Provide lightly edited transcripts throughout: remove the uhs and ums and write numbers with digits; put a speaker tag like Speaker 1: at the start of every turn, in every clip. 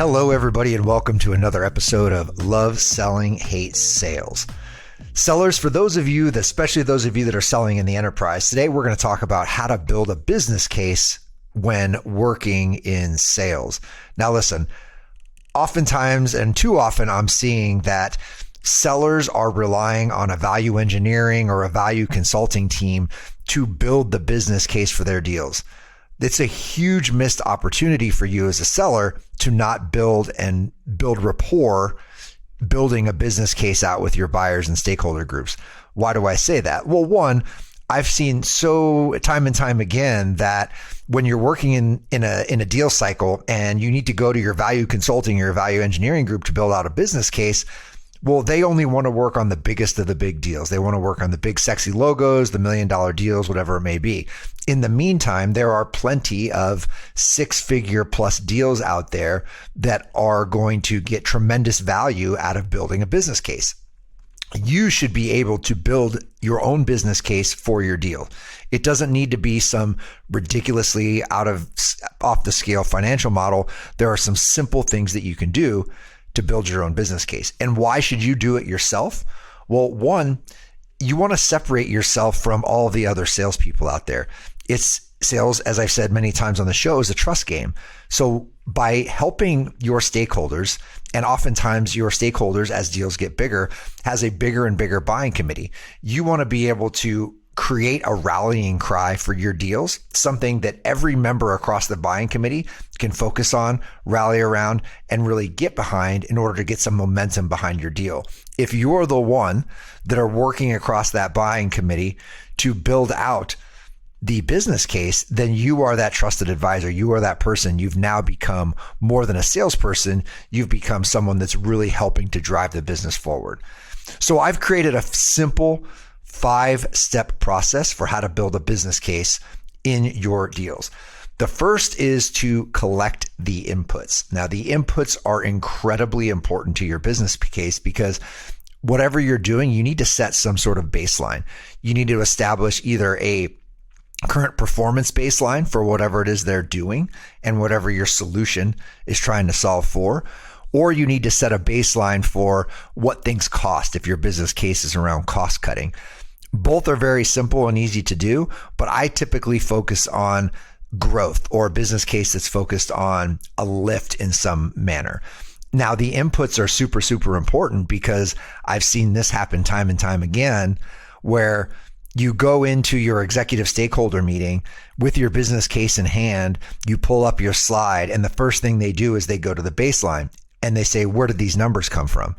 Speaker 1: Hello, everybody, and welcome to another episode of Love Selling, Hate Sales. Sellers, for those of you, especially those of you that are selling in the enterprise, today we're going to talk about how to build a business case when working in sales. Now, listen, oftentimes and too often, I'm seeing that sellers are relying on a value engineering or a value consulting team to build the business case for their deals. It's a huge missed opportunity for you as a seller to not build rapport, building a business case out with your buyers and stakeholder groups. Why do I say that? Well, one, I've seen so time and time again that when you're working in a deal cycle and you need to go to your value consulting or your value engineering group to build out a business case, well, they only want to work on the biggest of the big deals. They want to work on the big sexy logos, the $1 million deals, whatever it may be. In the meantime, there are plenty of six-figure plus deals out there that are going to get tremendous value out of building a business case. You should be able to build your own business case for your deal. It doesn't need to be some ridiculously off the scale financial model. There are some simple things that you can do to build your own business case. And why should you do it yourself? Well, one, you want to separate yourself from all the other salespeople out there. It's sales, as I've said many times on the show, is a trust game. So by helping your stakeholders, and oftentimes your stakeholders, as deals get bigger, has a bigger and bigger buying committee, you want to be able to create a rallying cry for your deals, something that every member across the buying committee can focus on, rally around, and really get behind in order to get some momentum behind your deal. If you're the one that are working across that buying committee to build out the business case, then you are that trusted advisor. You are that person. You've now become more than a salesperson. You've become someone that's really helping to drive the business forward. So I've created a simple 5-step process for how to build a business case in your deals. The first is to collect the inputs. Now, the inputs are incredibly important to your business case because whatever you're doing, you need to set some sort of baseline. You need to establish either a current performance baseline for whatever it is they're doing and whatever your solution is trying to solve for, or you need to set a baseline for what things cost if your business case is around cost cutting. Both are very simple and easy to do, but I typically focus on growth or a business case that's focused on a lift in some manner. Now, the inputs are super, super important because I've seen this happen time and time again where you go into your executive stakeholder meeting with your business case in hand, you pull up your slide, and the first thing they do is they go to the baseline and they say, where did these numbers come from?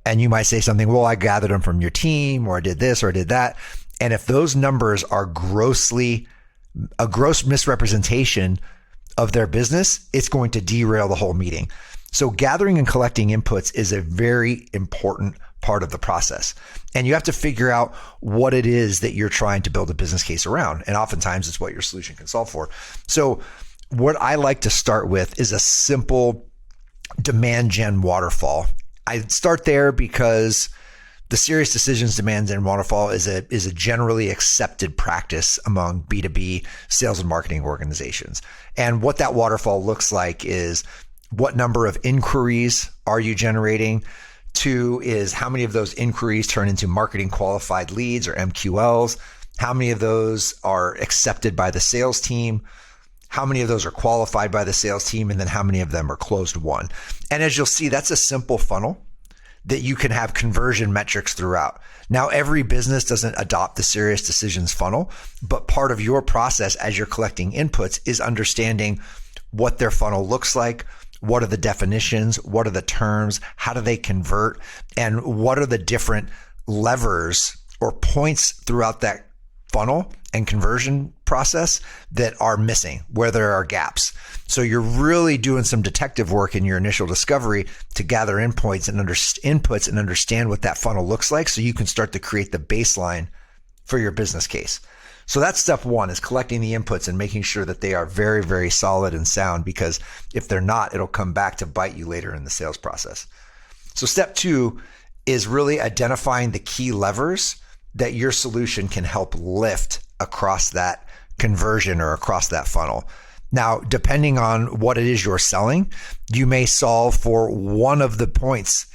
Speaker 1: And you might say something, well, I gathered them from your team, or I did this, or I did that. And if those numbers are a gross misrepresentation of their business, it's going to derail the whole meeting. So gathering and collecting inputs is a very important part of the process. And you have to figure out what it is that you're trying to build a business case around. And oftentimes it's what your solution can solve for. So what I like to start with is a simple Demand Gen Waterfall. I start there because the Serious Decisions Demand Gen Waterfall is a generally accepted practice among B2B sales and marketing organizations. And what that waterfall looks like is what number of inquiries are you generating? 2 is how many of those inquiries turn into marketing qualified leads or MQLs? How many of those are accepted by the sales team? How many of those are qualified by the sales team? And then how many of them are closed won? And as you'll see, that's a simple funnel that you can have conversion metrics throughout. Now, every business doesn't adopt the Serious Decisions funnel, but part of your process as you're collecting inputs is understanding what their funnel looks like. What are the definitions? What are the terms? How do they convert? And what are the different levers or points throughout that funnel and conversion process that are missing, where there are gaps? So you're really doing some detective work in your initial discovery to gather inputs and understand what that funnel looks like so you can start to create the baseline for your business case. So that's step 1, is collecting the inputs and making sure that they are very, very solid and sound, because if they're not, it'll come back to bite you later in the sales process. So step 2 is really identifying the key levers that your solution can help lift across that conversion or across that funnel. Now, depending on what it is you're selling, you may solve for one of the points.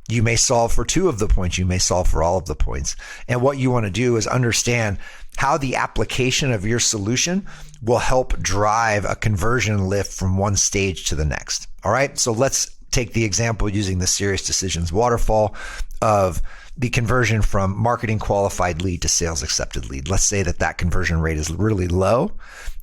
Speaker 1: You may solve for two of the points. You may solve for all of the points. And what you want to do is understand how the application of your solution will help drive a conversion lift from one stage to the next. All right. So let's take the example using the Serious Decisions waterfall of the conversion from marketing qualified lead to sales accepted lead. Let's say that conversion rate is really low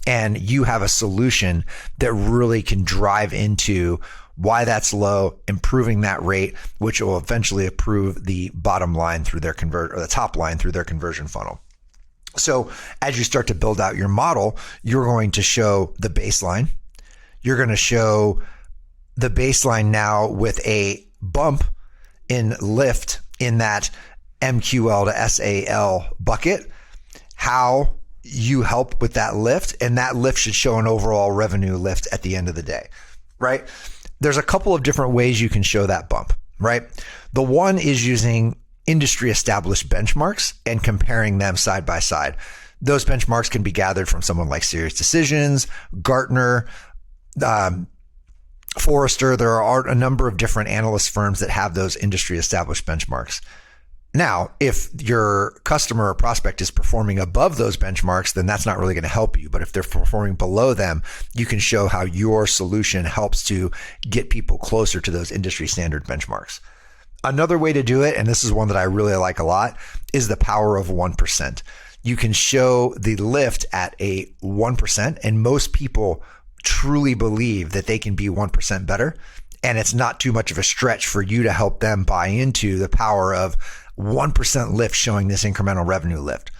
Speaker 1: and you have a solution that really can drive into why that's low, improving that rate, which will eventually improve the bottom line through their or the top line through their conversion funnel. So as you start to build out your model, you're going to show the baseline. You're going to show the baseline now with a bump in lift in that MQL to SAL bucket, how you help with that lift, and that lift should show an overall revenue lift at the end of the day, right? There's a couple of different ways you can show that bump, right? The one is using industry established benchmarks and comparing them side by side. Those benchmarks can be gathered from someone like Serious Decisions, Gartner, Forrester. There are a number of different analyst firms that have those industry established benchmarks. Now, if your customer or prospect is performing above those benchmarks, then that's not really going to help you. But if they're performing below them, you can show how your solution helps to get people closer to those industry standard benchmarks. Another way to do it, and this is one that I really like a lot, is the power of 1%. You can show the lift at a 1%, and most people truly believe that they can be 1% better. And it's not too much of a stretch for you to help them buy into the power of 1% lift showing this incremental revenue lift.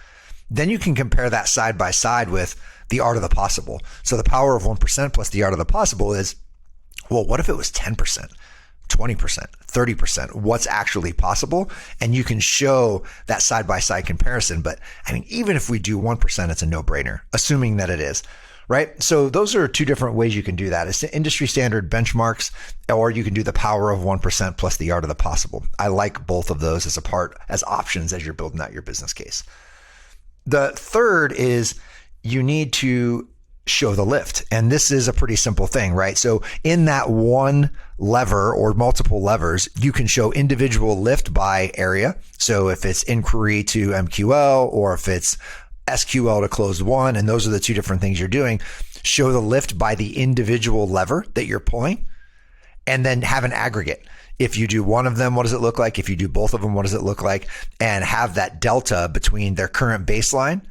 Speaker 1: Then you can compare that side by side with the art of the possible. So the power of 1% plus the art of the possible is, well, what if it was 10%, 20%, 30%? What's actually possible? And you can show that side by side comparison. But I mean, even if we do 1%, it's a no-brainer, assuming that it is. Right? So those are two different ways you can do that. It's industry standard benchmarks, or you can do the power of 1% plus the art of the possible. I like both of those as options as you're building out your business case. The third is you need to show the lift. And this is a pretty simple thing, right? So in that one lever or multiple levers, you can show individual lift by area. So if it's inquiry to MQL, or if it's SQL to closed won, and those are the two different things you're doing, show the lift by the individual lever that you're pulling, and then have an aggregate. If you do one of them, what does it look like? If you do both of them, what does it look like? And have that delta between their current baseline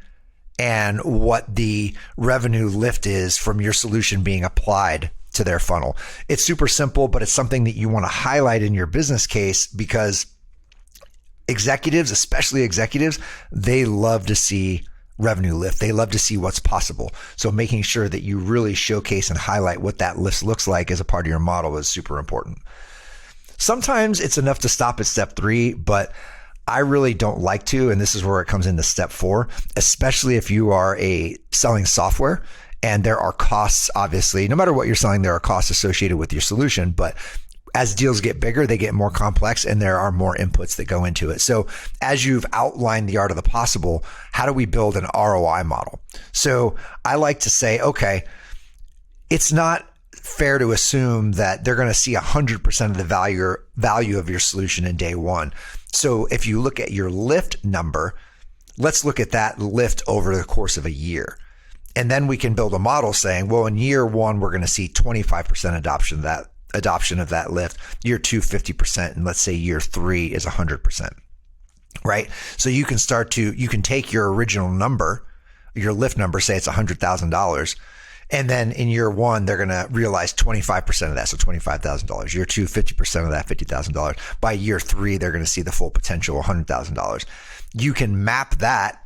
Speaker 1: and what the revenue lift is from your solution being applied to their funnel. It's super simple, but it's something that you want to highlight in your business case, because executives, especially executives, they love to see revenue lift. They love to see what's possible. So making sure that you really showcase and highlight what that lift looks like as a part of your model is super important. Sometimes it's enough to stop at step 3, but I really don't like to, and this is where it comes into step 4, especially if you are selling software and there are costs. Obviously, no matter what you're selling, there are costs associated with your solution, but as deals get bigger, they get more complex and there are more inputs that go into it. So as you've outlined the art of the possible, how do we build an ROI model? So I like to say, okay, it's not fair to assume that they're going to see 100% of the value of your solution in day one. So if you look at your lift number, let's look at that lift over the course of a year. And then we can build a model saying, well, in year 1, we're going to see 25% adoption of that lift, year 2, 50%, and let's say year 3 is 100%, right? So you can take your original number, your lift number, say it's $100,000, and then in year 1, they're going to realize 25% of that, so $25,000. Year 2, 50% of that, $50,000. By year 3, they're going to see the full potential, $100,000. You can map that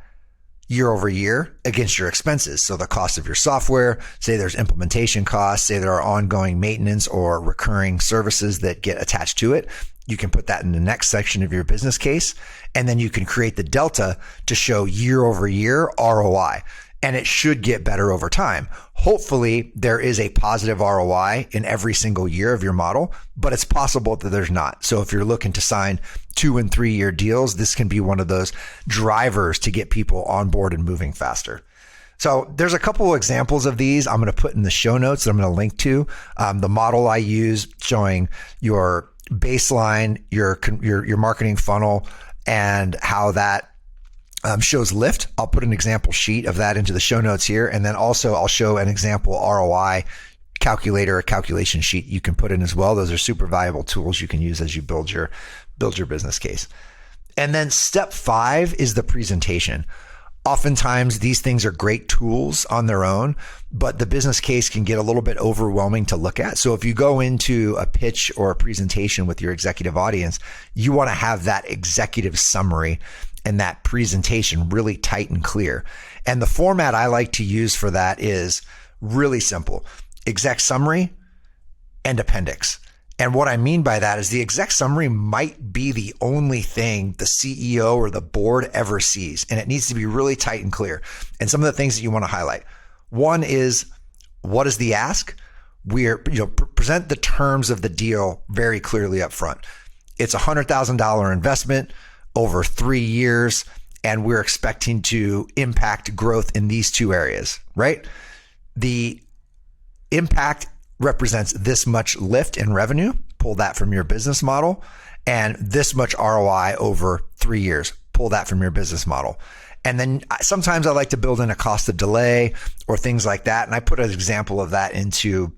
Speaker 1: year over year against your expenses. So the cost of your software, say there's implementation costs, say there are ongoing maintenance or recurring services that get attached to it. You can put that in the next section of your business case, and then you can create the delta to show year over year ROI. And it should get better over time. Hopefully there is a positive ROI in every single year of your model, but it's possible that there's not. So if you're looking to sign 2 and 3 year deals, this can be one of those drivers to get people on board and moving faster. So there's a couple of examples of these I'm going to put in the show notes that I'm going to link to. The model I use showing your baseline, your marketing funnel, and how that shows lift. I'll put an example sheet of that into the show notes here. And then also I'll show an example ROI calculator, a calculation sheet you can put in as well. Those are super valuable tools you can use as you build your business case. And then step 5 is the presentation. Oftentimes these things are great tools on their own, but the business case can get a little bit overwhelming to look at. So if you go into a pitch or a presentation with your executive audience, you want to have that executive summary and that presentation really tight and clear. And the format I like to use for that is really simple: exec summary and appendix. And what I mean by that is the exec summary might be the only thing the CEO or the board ever sees, and it needs to be really tight and clear. And some of the things that you want to highlight: one is, what is the ask? Present the terms of the deal very clearly up front. It's a $100,000 investment over 3 years, and we're expecting to impact growth in these 2 areas, right? The impact represents this much lift in revenue, pull that from your business model, and this much ROI over 3 years, pull that from your business model. And then sometimes I like to build in a cost of delay or things like that. And I put an example of that into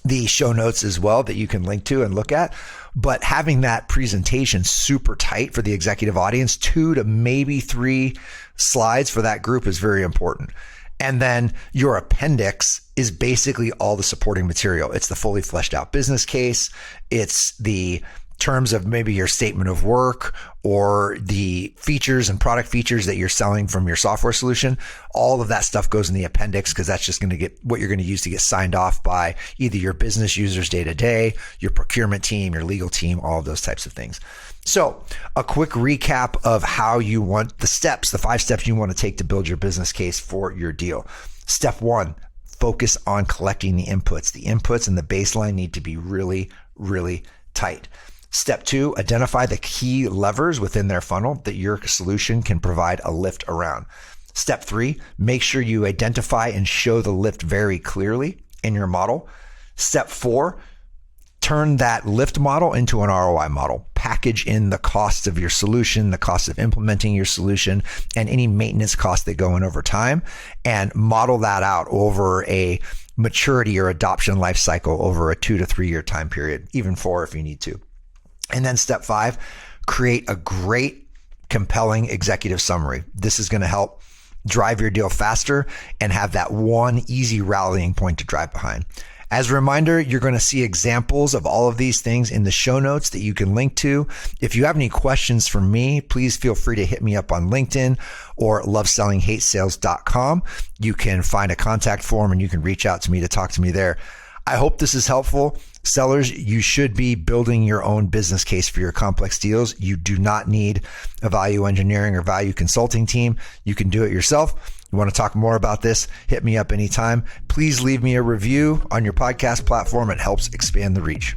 Speaker 1: the show notes as well that you can link to and look at. But having that presentation super tight for the executive audience, 2 to maybe 3 slides for that group, is very important. And then your appendix is basically all the supporting material. It's the fully fleshed out business case. It's the terms of maybe your statement of work or the features and product features that you're selling from your software solution. All of that stuff goes in the appendix because that's just going to get what you're going to use to get signed off by either your business users day to day, your procurement team, your legal team, all of those types of things. So a quick recap of how you want the 5 steps you want to take to build your business case for your deal. Step 1, focus on collecting the inputs. The inputs and the baseline need to be really, really tight. Step 2, identify the key levers within their funnel that your solution can provide a lift around. Step 3, make sure you identify and show the lift very clearly in your model. Step 4, turn that lift model into an ROI model. Package in the costs of your solution, the cost of implementing your solution, and any maintenance costs that go in over time, and model that out over a maturity or adoption life cycle over a 2 to 3 year time period, even 4 if you need to. And then step 5, create a great, compelling executive summary. This is going to help drive your deal faster and have that one easy rallying point to drive behind. As a reminder, you're going to see examples of all of these things in the show notes that you can link to. If you have any questions for me, please feel free to hit me up on LinkedIn or lovesellinghatesales.com. You can find a contact form and you can reach out to me to talk to me there. I hope this is helpful. Sellers, you should be building your own business case for your complex deals. You do not need a value engineering or value consulting team. You can do it yourself. You want to talk more about this? Hit me up anytime. Please leave me a review on your podcast platform. It helps expand the reach.